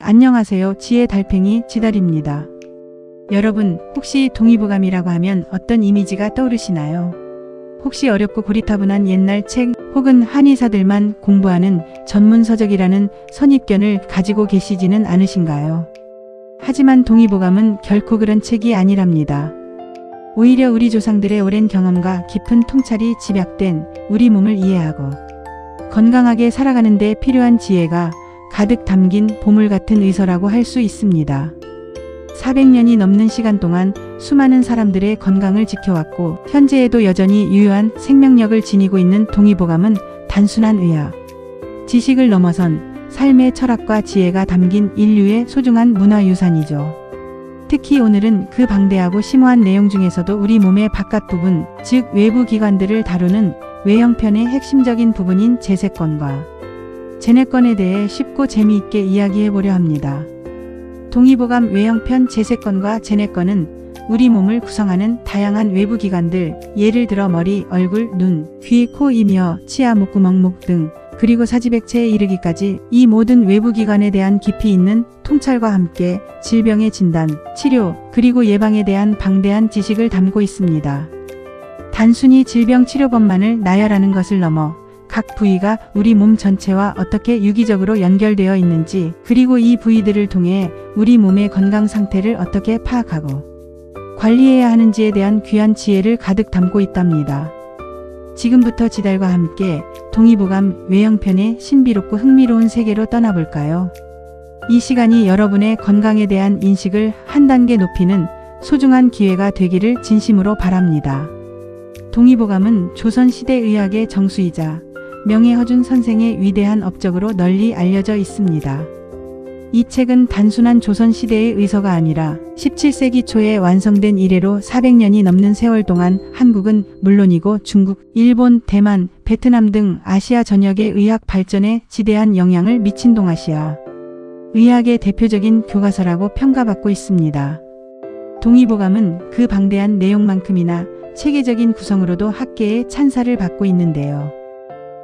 안녕하세요. 지혜 달팽이 지달입니다. 여러분, 혹시 동의보감이라고 하면 어떤 이미지가 떠오르시나요? 혹시 어렵고 고리타분한 옛날 책 혹은 한의사들만 공부하는 전문서적이라는 선입견을 가지고 계시지는 않으신가요? 하지만 동의보감은 결코 그런 책이 아니랍니다. 오히려 우리 조상들의 오랜 경험과 깊은 통찰이 집약된 우리 몸을 이해하고 건강하게 살아가는 데 필요한 지혜가 가득 담긴 보물 같은 의서라고 할 수 있습니다. 400년이 넘는 시간 동안 수많은 사람들의 건강을 지켜왔고 현재에도 여전히 유효한 생명력을 지니고 있는 동의보감은 단순한 의학, 지식을 넘어선 삶의 철학과 지혜가 담긴 인류의 소중한 문화유산이죠. 특히 오늘은 그 방대하고 심오한 내용 중에서도 우리 몸의 바깥 부분, 즉 외부 기관들을 다루는 외형편의 핵심적인 부분인 제세권과 제내권에 대해 쉽고 재미있게 이야기해보려 합니다. 동의보감 외형편 제세권과 제내권은 우리 몸을 구성하는 다양한 외부 기관들, 예를 들어 머리, 얼굴, 눈, 귀, 코, 이며 치아, 목구멍, 목 등, 그리고 사지백체에 이르기까지 이 모든 외부 기관에 대한 깊이 있는 통찰과 함께 질병의 진단, 치료, 그리고 예방에 대한 방대한 지식을 담고 있습니다. 단순히 질병 치료법만을 나열하는 것을 넘어 각 부위가 우리 몸 전체와 어떻게 유기적으로 연결되어 있는지, 그리고 이 부위들을 통해 우리 몸의 건강 상태를 어떻게 파악하고 관리해야 하는지에 대한 귀한 지혜를 가득 담고 있답니다. 지금부터 지달과 함께 동의보감 외형편의 신비롭고 흥미로운 세계로 떠나볼까요? 이 시간이 여러분의 건강에 대한 인식을 한 단계 높이는 소중한 기회가 되기를 진심으로 바랍니다. 동의보감은 조선시대 의학의 정수이자 명예허준 선생의 위대한 업적으로 널리 알려져 있습니다. 이 책은 단순한 조선시대의 의서가 아니라 17세기 초에 완성된 이래로 400년이 넘는 세월 동안 한국은 물론이고 중국, 일본, 대만, 베트남 등 아시아 전역의 의학 발전에 지대한 영향을 미친 동아시아 의학의 대표적인 교과서라고 평가받고 있습니다. 동의보감은 그 방대한 내용만큼이나 체계적인 구성으로도 학계의 찬사를 받고 있는데요.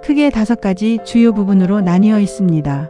크게 5가지 주요 부분으로 나뉘어 있습니다.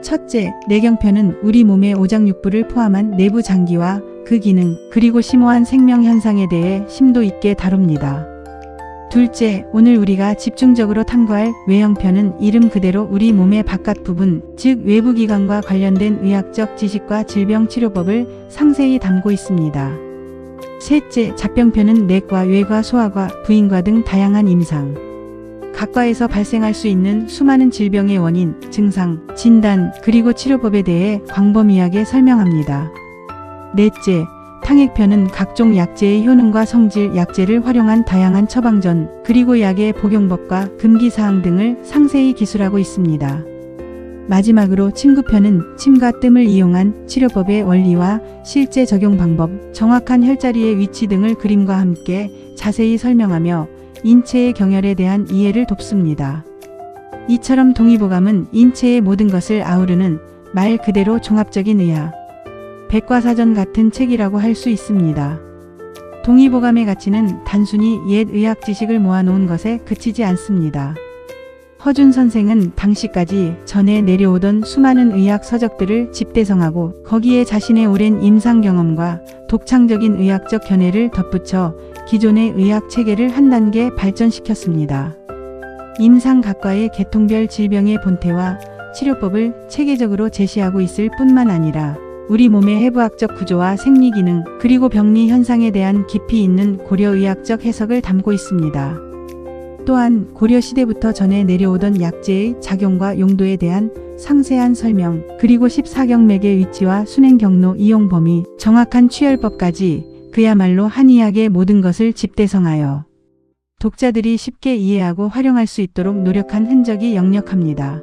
첫째, 내경편은 우리 몸의 오장육부를 포함한 내부 장기와 그 기능, 그리고 심오한 생명 현상에 대해 심도 있게 다룹니다. 둘째, 오늘 우리가 집중적으로 탐구할 외형편은 이름 그대로 우리 몸의 바깥 부분, 즉 외부 기관과 관련된 의학적 지식과 질병 치료법을 상세히 담고 있습니다. 셋째, 잡병편은 내과, 외과, 소아과, 부인과 등 다양한 임상, 각과에서 발생할 수 있는 수많은 질병의 원인, 증상, 진단, 그리고 치료법에 대해 광범위하게 설명합니다. 넷째, 탕액편은 각종 약제의 효능과 성질, 약제를 활용한 다양한 처방전, 그리고 약의 복용법과 금기사항 등을 상세히 기술하고 있습니다. 마지막으로 침구편은 침과 뜸을 이용한 치료법의 원리와 실제 적용 방법, 정확한 혈자리의 위치 등을 그림과 함께 자세히 설명하며 인체의 경혈에 대한 이해를 돕습니다. 이처럼 동의보감은 인체의 모든 것을 아우르는 말 그대로 종합적인 의학, 백과사전 같은 책이라고 할 수 있습니다. 동의보감의 가치는 단순히 옛 의학 지식을 모아놓은 것에 그치지 않습니다. 허준 선생은 당시까지 전해 내려오던 수많은 의학 서적들을 집대성하고 거기에 자신의 오랜 임상 경험과 독창적인 의학적 견해를 덧붙여 기존의 의학 체계를 한 단계 발전시켰습니다. 임상각과의 계통별 질병의 본태와 치료법을 체계적으로 제시하고 있을 뿐만 아니라 우리 몸의 해부학적 구조와 생리기능, 그리고 병리 현상에 대한 깊이 있는 고려의학적 해석을 담고 있습니다. 또한 고려시대부터 전해 내려오던 약제의 작용과 용도에 대한 상세한 설명, 그리고 14경맥의 위치와 순행 경로, 이용 범위, 정확한 취혈법까지 그야말로 한의학의 모든 것을 집대성하여 독자들이 쉽게 이해하고 활용할 수 있도록 노력한 흔적이 역력합니다.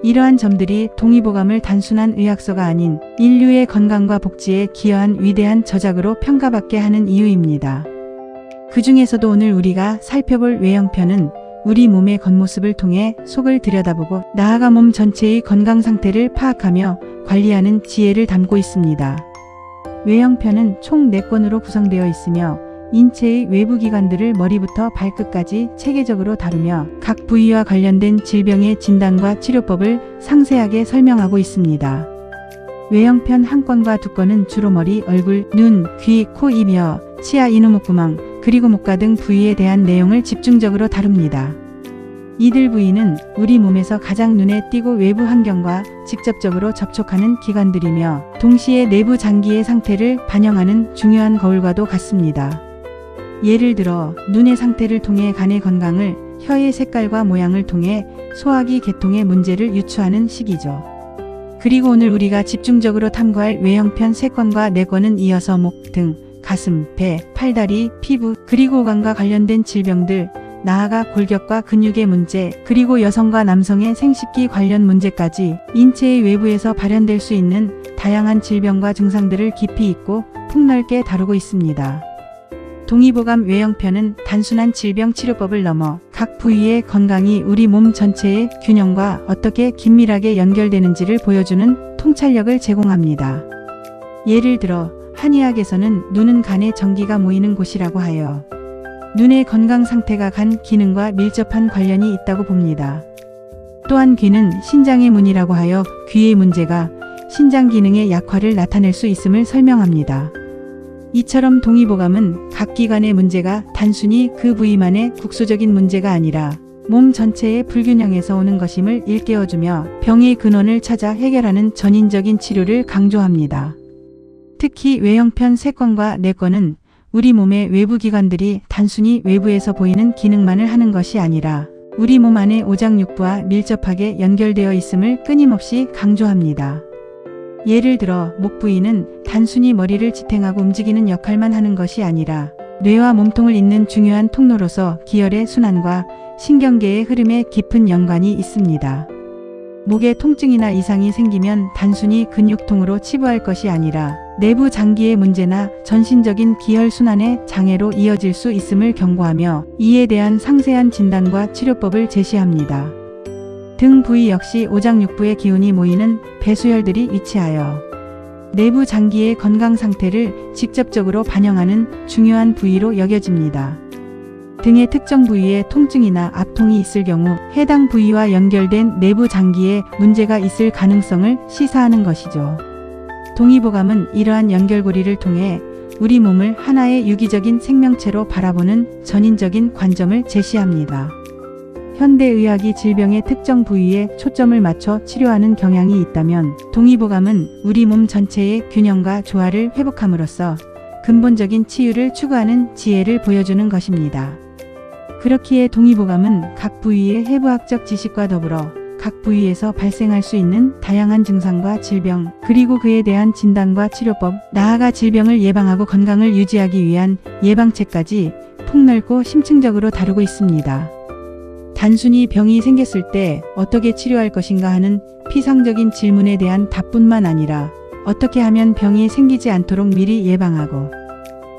이러한 점들이 동의보감을 단순한 의학서가 아닌 인류의 건강과 복지에 기여한 위대한 저작으로 평가받게 하는 이유입니다. 그 중에서도 오늘 우리가 살펴볼 외형편은 우리 몸의 겉모습을 통해 속을 들여다보고 나아가 몸 전체의 건강 상태를 파악하며 관리하는 지혜를 담고 있습니다. 외형편은 총 4권으로 구성되어 있으며 인체의 외부 기관들을 머리부터 발끝까지 체계적으로 다루며 각 부위와 관련된 질병의 진단과 치료법을 상세하게 설명하고 있습니다. 외형편 한 건과 두 건은 주로 머리, 얼굴, 눈, 귀, 코, 입이어, 치아, 인후목구멍, 그리고 목가 등 부위에 대한 내용을 집중적으로 다룹니다. 이들 부위는 우리 몸에서 가장 눈에 띄고 외부 환경과 직접적으로 접촉하는 기관들이며 동시에 내부 장기의 상태를 반영하는 중요한 거울과도 같습니다. 예를 들어 눈의 상태를 통해 간의 건강을, 혀의 색깔과 모양을 통해 소화기 계통의 문제를 유추하는 식이죠. 그리고 오늘 우리가 집중적으로 탐구할 외형편 3건과 4건은 이어서 목, 등, 가슴, 배, 팔다리, 피부, 그리고 오감과 관련된 질병들, 나아가 골격과 근육의 문제, 그리고 여성과 남성의 생식기 관련 문제까지 인체의 외부에서 발현될 수 있는 다양한 질병과 증상들을 깊이 있고 폭넓게 다루고 있습니다. 동의보감 외형편은 단순한 질병 치료법을 넘어 각 부위의 건강이 우리 몸 전체의 균형과 어떻게 긴밀하게 연결되는지를 보여주는 통찰력을 제공합니다. 예를 들어 한의학에서는 눈은 간의 정기가 모이는 곳이라고 하여 눈의 건강 상태가 간 기능과 밀접한 관련이 있다고 봅니다. 또한 귀는 신장의 문이라고 하여 귀의 문제가 신장 기능의 약화를 나타낼 수 있음을 설명합니다. 이처럼 동의보감은 각 기관의 문제가 단순히 그 부위만의 국소적인 문제가 아니라 몸 전체의 불균형에서 오는 것임을 일깨워주며 병의 근원을 찾아 해결하는 전인적인 치료를 강조합니다. 특히 외형편 3건과 4건은 우리 몸의 외부 기관들이 단순히 외부에서 보이는 기능만을 하는 것이 아니라 우리 몸 안의 오장육부와 밀접하게 연결되어 있음을 끊임없이 강조합니다. 예를 들어 목 부위는 단순히 머리를 지탱하고 움직이는 역할만 하는 것이 아니라 뇌와 몸통을 잇는 중요한 통로로서 기혈의 순환과 신경계의 흐름에 깊은 연관이 있습니다. 목에 통증이나 이상이 생기면 단순히 근육통으로 치부할 것이 아니라 내부 장기의 문제나 전신적인 기혈순환의 장애로 이어질 수 있음을 경고하며 이에 대한 상세한 진단과 치료법을 제시합니다. 등 부위 역시 오장육부의 기운이 모이는 배수혈들이 위치하여 내부 장기의 건강 상태를 직접적으로 반영하는 중요한 부위로 여겨집니다. 등의 특정 부위에 통증이나 압통이 있을 경우 해당 부위와 연결된 내부 장기에 문제가 있을 가능성을 시사하는 것이죠. 동의보감은 이러한 연결고리를 통해 우리 몸을 하나의 유기적인 생명체로 바라보는 전인적인 관점을 제시합니다. 현대의학이 질병의 특정 부위에 초점을 맞춰 치료하는 경향이 있다면 동의보감은 우리 몸 전체의 균형과 조화를 회복함으로써 근본적인 치유를 추구하는 지혜를 보여주는 것입니다. 그렇기에 동의보감은 각 부위의 해부학적 지식과 더불어 각 부위에서 발생할 수 있는 다양한 증상과 질병, 그리고 그에 대한 진단과 치료법, 나아가 질병을 예방하고 건강을 유지하기 위한 예방책까지 폭넓고 심층적으로 다루고 있습니다. 단순히 병이 생겼을 때 어떻게 치료할 것인가 하는 피상적인 질문에 대한 답뿐만 아니라 어떻게 하면 병이 생기지 않도록 미리 예방하고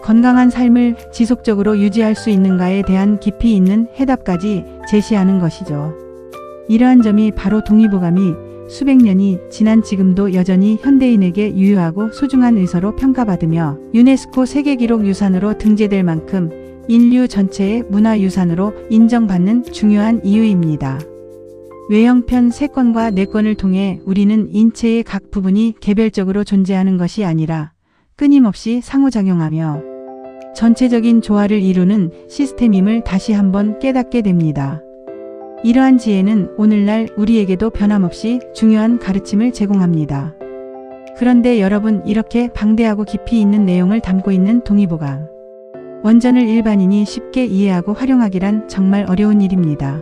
건강한 삶을 지속적으로 유지할 수 있는가에 대한 깊이 있는 해답까지 제시하는 것이죠. 이러한 점이 바로 동의보감이 수백 년이 지난 지금도 여전히 현대인에게 유효하고 소중한 의서로 평가받으며 유네스코 세계기록유산으로 등재될 만큼 인류 전체의 문화유산으로 인정받는 중요한 이유입니다. 외형편 3건과 4건을 통해 우리는 인체의 각 부분이 개별적으로 존재하는 것이 아니라 끊임없이 상호작용하며 전체적인 조화를 이루는 시스템임을 다시 한번 깨닫게 됩니다. 이러한 지혜는 오늘날 우리에게도 변함없이 중요한 가르침을 제공합니다. 그런데 여러분, 이렇게 방대하고 깊이 있는 내용을 담고 있는 동의보감. 원전을 일반인이 쉽게 이해하고 활용하기란 정말 어려운 일입니다.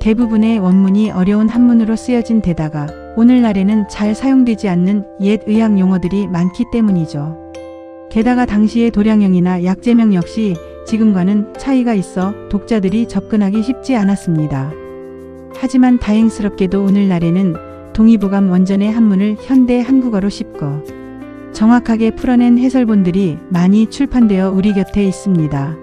대부분의 원문이 어려운 한문으로 쓰여진 데다가 오늘날에는 잘 사용되지 않는 옛 의학 용어들이 많기 때문이죠. 게다가 당시의 도량형이나 약제명 역시 지금과는 차이가 있어 독자들이 접근하기 쉽지 않았습니다. 하지만 다행스럽게도 오늘날에는 동의보감 원전의 한문을 현대 한국어로 쉽고 정확하게 풀어낸 해설본들이 많이 출판되어 우리 곁에 있습니다.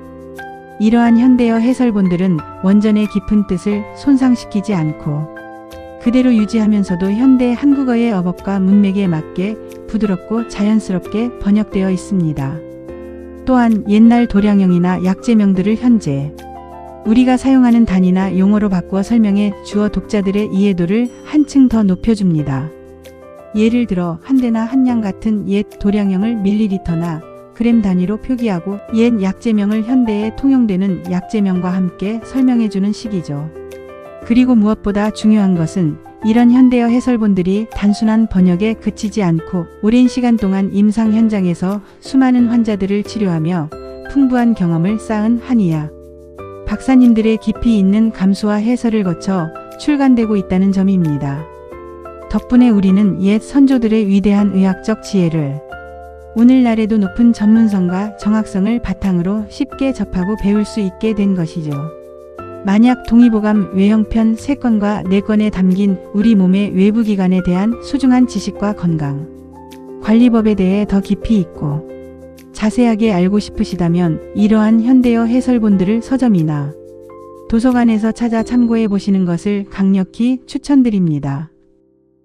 이러한 현대어 해설본들은 원전의 깊은 뜻을 손상시키지 않고 그대로 유지하면서도 현대 한국어의 어법과 문맥에 맞게 부드럽고 자연스럽게 번역되어 있습니다. 또한 옛날 도량형이나 약제명들을 현재 우리가 사용하는 단위나 용어로 바꾸어 설명해 주어 독자들의 이해도를 한층 더 높여줍니다. 예를 들어 한대나 한량 같은 옛 도량형을 밀리리터나 그램 단위로 표기하고 옛 약제명을 현대에 통용되는 약제명과 함께 설명해주는 식이죠. 그리고 무엇보다 중요한 것은 이런 현대어 해설본들이 단순한 번역에 그치지 않고 오랜 시간 동안 임상 현장에서 수많은 환자들을 치료하며 풍부한 경험을 쌓은 한의학 박사님들의 깊이 있는 감수와 해설을 거쳐 출간되고 있다는 점입니다. 덕분에 우리는 옛 선조들의 위대한 의학적 지혜를 오늘날에도 높은 전문성과 정확성을 바탕으로 쉽게 접하고 배울 수 있게 된 것이죠. 만약 동의보감 외형편 3건과 4건에 담긴 우리 몸의 외부 기관에 대한 소중한 지식과 건강 관리법에 대해 더 깊이 있고 자세하게 알고 싶으시다면 이러한 현대어 해설본들을 서점이나 도서관에서 찾아 참고해 보시는 것을 강력히 추천드립니다.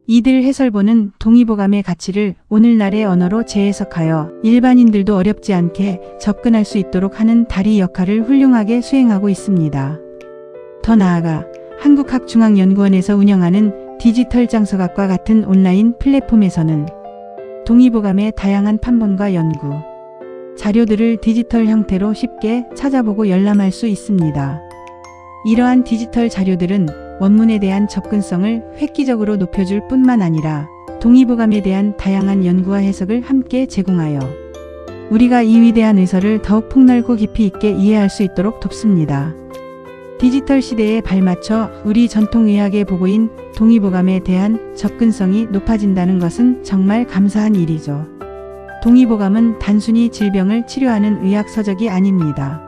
이들 해설본은 동의보감의 가치를 오늘날의 언어로 재해석하여 일반인들도 어렵지 않게 접근할 수 있도록 하는 다리 역할을 훌륭하게 수행하고 있습니다. 더 나아가 한국학중앙연구원에서 운영하는 디지털 장서각과 같은 온라인 플랫폼에서는 동의보감의 다양한 판본과 연구 자료들을 디지털 형태로 쉽게 찾아보고 열람할 수 있습니다. 이러한 디지털 자료들은 원문에 대한 접근성을 획기적으로 높여줄 뿐만 아니라 동의보감에 대한 다양한 연구와 해석을 함께 제공하여 우리가 이 위대한 의설을 더욱 폭넓고 깊이 있게 이해할 수 있도록 돕습니다. 디지털 시대에 발맞춰 우리 전통의학의 보고인 동의보감에 대한 접근성이 높아진다는 것은 정말 감사한 일이죠. 동의보감은 단순히 질병을 치료하는 의학서적이 아닙니다.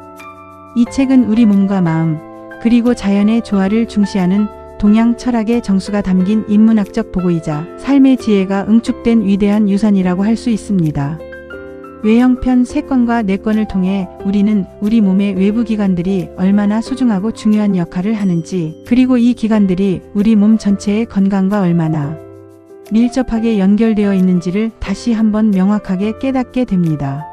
이 책은 우리 몸과 마음, 그리고 자연의 조화를 중시하는 동양 철학의 정수가 담긴 인문학적 보고이자 삶의 지혜가 응축된 위대한 유산이라고 할 수 있습니다. 외형편 3건과 4건을 통해 우리는 우리 몸의 외부 기관들이 얼마나 소중하고 중요한 역할을 하는지, 그리고 이 기관들이 우리 몸 전체의 건강과 얼마나 밀접하게 연결되어 있는지를 다시 한번 명확하게 깨닫게 됩니다.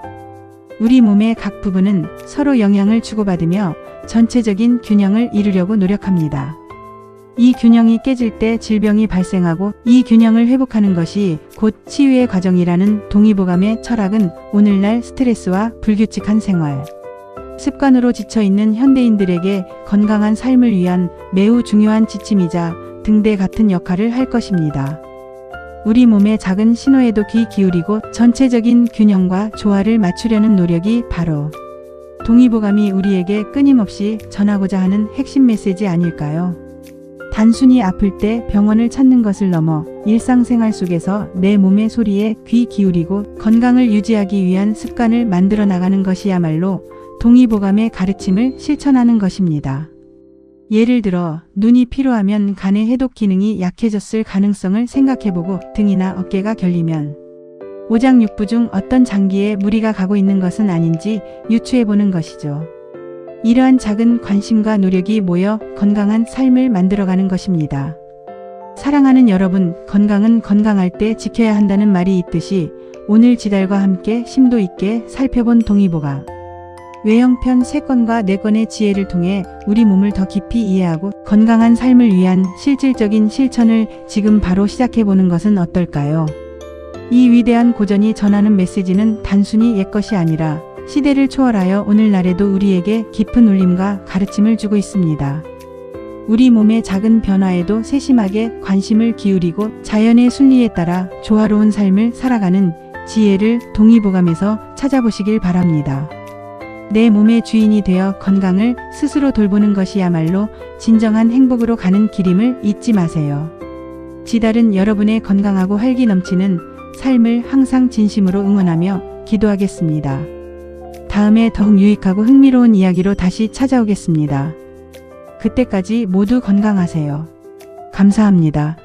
우리 몸의 각 부분은 서로 영향을 주고받으며 전체적인 균형을 이루려고 노력합니다. 이 균형이 깨질 때 질병이 발생하고 이 균형을 회복하는 것이 곧 치유의 과정이라는 동의보감의 철학은 오늘날 스트레스와 불규칙한 생활, 습관으로 지쳐있는 현대인들에게 건강한 삶을 위한 매우 중요한 지침이자 등대 같은 역할을 할 것입니다. 우리 몸의 작은 신호에도 귀 기울이고 전체적인 균형과 조화를 맞추려는 노력이 바로 동의보감이 우리에게 끊임없이 전하고자 하는 핵심 메시지 아닐까요? 단순히 아플 때 병원을 찾는 것을 넘어 일상생활 속에서 내 몸의 소리에 귀 기울이고 건강을 유지하기 위한 습관을 만들어 나가는 것이야말로 동의보감의 가르침을 실천하는 것입니다. 예를 들어 눈이 피로하면 간의 해독 기능이 약해졌을 가능성을 생각해보고 등이나 어깨가 결리면 오장육부 중 어떤 장기에 무리가 가고 있는 것은 아닌지 유추해보는 것이죠. 이러한 작은 관심과 노력이 모여 건강한 삶을 만들어가는 것입니다. 사랑하는 여러분, 건강은 건강할 때 지켜야 한다는 말이 있듯이 오늘 지달과 함께 심도 있게 살펴본 동의보감 외형편 3건과 4건의 지혜를 통해 우리 몸을 더 깊이 이해하고 건강한 삶을 위한 실질적인 실천을 지금 바로 시작해보는 것은 어떨까요? 이 위대한 고전이 전하는 메시지는 단순히 옛것이 아니라 시대를 초월하여 오늘날에도 우리에게 깊은 울림과 가르침을 주고 있습니다. 우리 몸의 작은 변화에도 세심하게 관심을 기울이고 자연의 순리에 따라 조화로운 삶을 살아가는 지혜를 동의보감에서 찾아보시길 바랍니다. 내 몸의 주인이 되어 건강을 스스로 돌보는 것이야말로 진정한 행복으로 가는 길임을 잊지 마세요. 지달은 여러분의 건강하고 활기 넘치는 삶을 항상 진심으로 응원하며 기도하겠습니다. 다음에 더욱 유익하고 흥미로운 이야기로 다시 찾아오겠습니다. 그때까지 모두 건강하세요. 감사합니다.